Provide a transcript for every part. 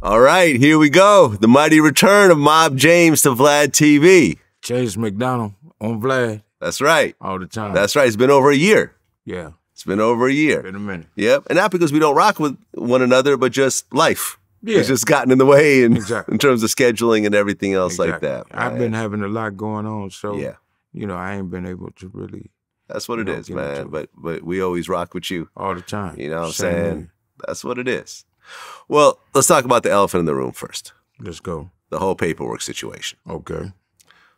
All right, here we go. The mighty return of Mob James to Vlad TV. James McDonald on Vlad. That's right. All the time. That's right. It's been over a year. Yeah. It's been over a year. Been a minute. Yep. And not because we don't rock with one another, but just life. Yeah. It's just gotten in the way in Exactly. terms of scheduling and everything else like that. I've been having a lot going on, so yeah. I ain't been able to really. That's what it is, man. But we always rock with you. All the time. You know what I'm saying? That's what it is. Well, let's talk about the elephant in the room first. Let's go. The whole paperwork situation. Okay.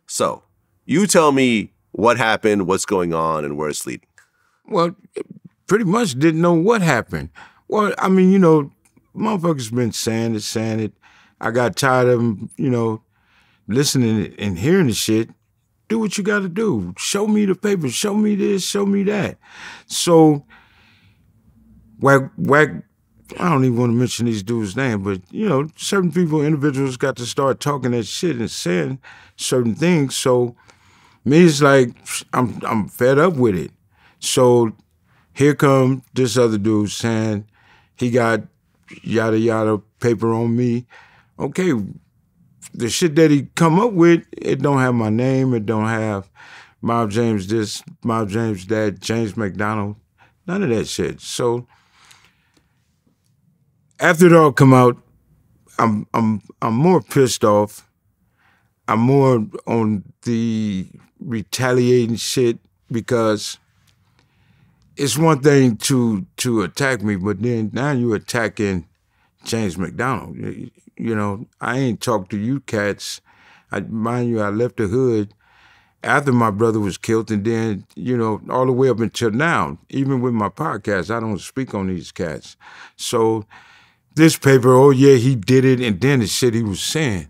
So, you tell me what happened, what's going on, and where it's leading. Well, pretty much didn't know what happened. Well, I mean, motherfuckers been saying it. I got tired of them, listening and hearing the shit. Do what you got to do. Show me the paper. Show me this. Show me that. So, whack. I don't even want to mention these dudes' name, but certain individuals got to start talking that shit and saying certain things. So, me, it's like I'm fed up with it. So, here come this other dude saying he got yada yada paper on me. Okay, the shit that he come up with, it don't have my name, it don't have Mob James this, Mob James that, James McDonald, none of that shit. So after it all come out, I'm more pissed off. I'm more on the retaliating shit because it's one thing to attack me, but then now you're attacking James McDonald. I ain't talked to you cats. Mind you, I left the hood after my brother was killed, and then, all the way up until now, even with my podcast, I don't speak on these cats. So this paper, oh yeah, he did it, and then the shit he was saying,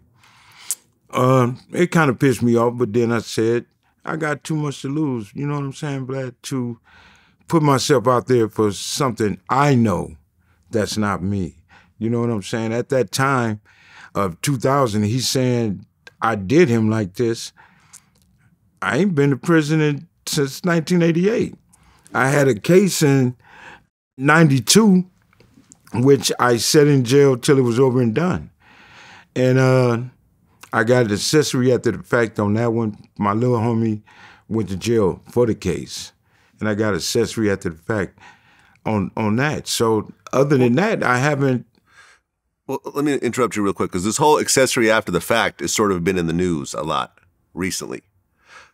it kind of pissed me off, but then I said, I got too much to lose, you know what I'm saying, Vlad, to put myself out there for something I know that's not me. You know what I'm saying? At that time of 2000, he's saying, I did him like this. I ain't been to prison since 1988. I had a case in 92, which I sat in jail till it was over and done. And I got an accessory after the fact on that one. My little homie went to jail for the case. And I got accessory after the fact on that. So other than that, I haven't. Well, let me interrupt you real quick, because this whole accessory after the fact has sort of been in the news a lot recently.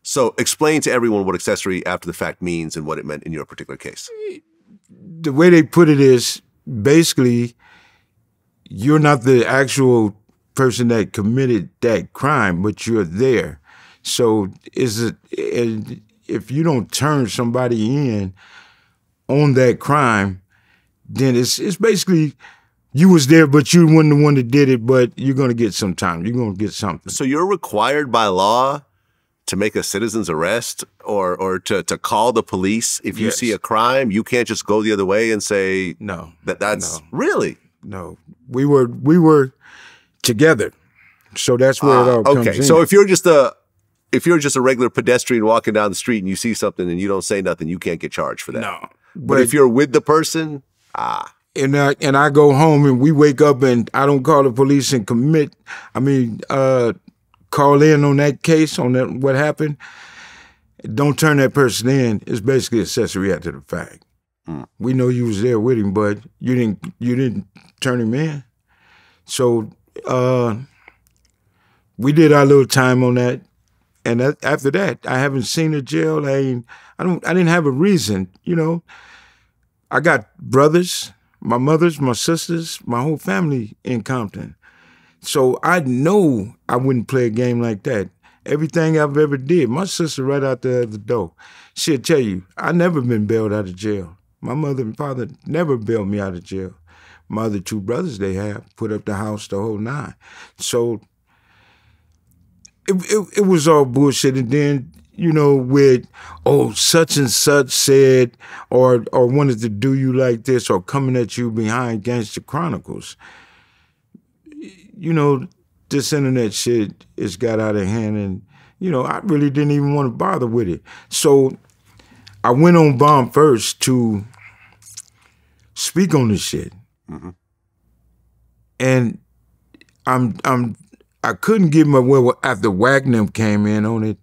So explain to everyone what accessory after the fact means and what it meant in your particular case. The way they put it is basically you're not the actual person that committed that crime, but you're there. So if you don't turn somebody in on that crime, then it's basically you was there, but you weren't the one that did it, but you're going to get some time. You're going to get something. So you're required by law to make a citizen's arrest or to call the police if you see a crime? You can't just go the other way and say no. That's no. Really? No. We were together. So that's where it all comes in. Okay. So if you're just a regular pedestrian walking down the street and you see something and you don't say nothing, you can't get charged for that. No. But if you're with the person, And I go home and we wake up and I don't call the police and call in on that case, on that what happened. Don't turn that person in. It's basically accessory after the fact. We know you was there with him, but you didn't turn him in. So we did our little time on that. And after that, I haven't seen a jail. I didn't have a reason, I got brothers, my mothers, my sisters, my whole family in Compton. So I know I wouldn't play a game like that. Everything I've ever did, my sister right out there at the door, she'll tell you, I never been bailed out of jail. My mother and father never bailed me out of jail. My other two brothers, they have put up the house, the whole nine. So it was all bullshit. And then, with, such and such said, or wanted to do you like this, or coming at you behind Gangster Chronicles. This internet shit has got out of hand, and, I really didn't even want to bother with it. So I went on Bomb First to speak on this shit. Mm-hmm. And I couldn't give my well after Wagner came in on it.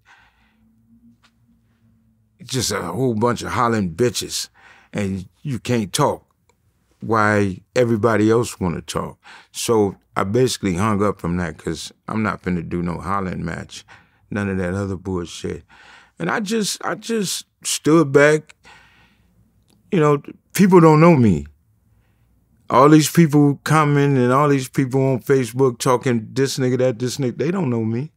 Just a whole bunch of hollering bitches, and you can't talk. Why everybody else want to talk? So I basically hung up from that because I'm not finna do no hollering match, none of that other bullshit. And I just stood back. You know, people don't know me. All these people coming and all these people on Facebook talking this nigga, that, this nigga, they don't know me.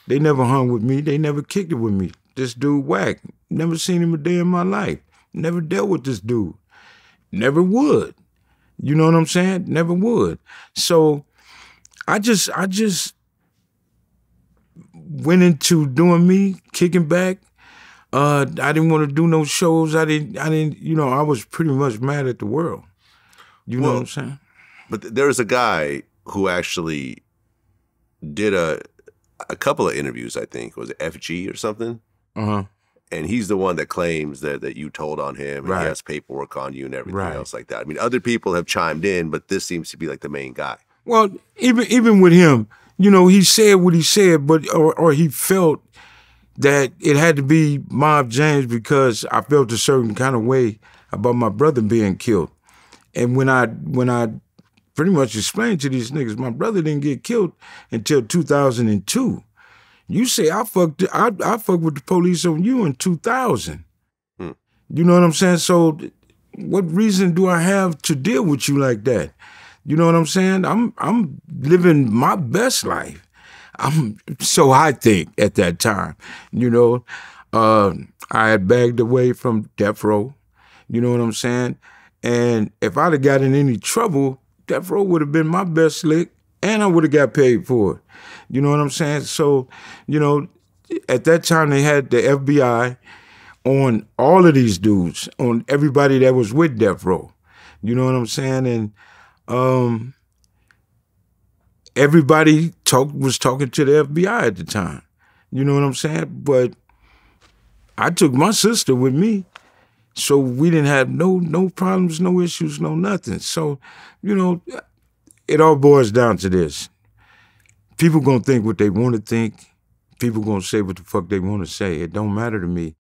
They never hung with me. They never kicked it with me. This dude Wack. Never seen him a day in my life. Never dealt with this dude. Never would. You know what I'm saying? Never would. So I just went into doing me, kicking back. I didn't want to do no shows. I didn't, you know, I was pretty much mad at the world. You know what I'm saying? But there's a guy who actually did a couple of interviews, I think. Was it FG or something? Uh-huh. And he's the one that claims that you told on him and Right. he has paperwork on you and everything Right. else like that. I mean, other people have chimed in, but this seems to be like the main guy. Well, even with him, you know, he said what he said, but or he felt that it had to be Mob James because I felt a certain kind of way about my brother being killed. And when I pretty much explained to these niggas, my brother didn't get killed until 2002. You say I fucked with the police on you in 2000. You know what I'm saying? So what reason do I have to deal with you like that? You know what I'm saying? I'm living my best life. So I think at that time, you know, I had bagged away from death row. You know what I'm saying? And if I'd have got in any trouble, death row would have been my best lick, and I would have got paid for it. You know what I'm saying? So, you know, at that time they had the FBI on all of these dudes, on everybody that was with death row. You know what I'm saying? And everybody was talking to the FBI at the time. You know what I'm saying? But I took my sister with me, so we didn't have no problems, no issues, no nothing. So, you know, it all boils down to this. People gonna think what they want to think. People gonna say what the fuck they want to say. It don't matter to me.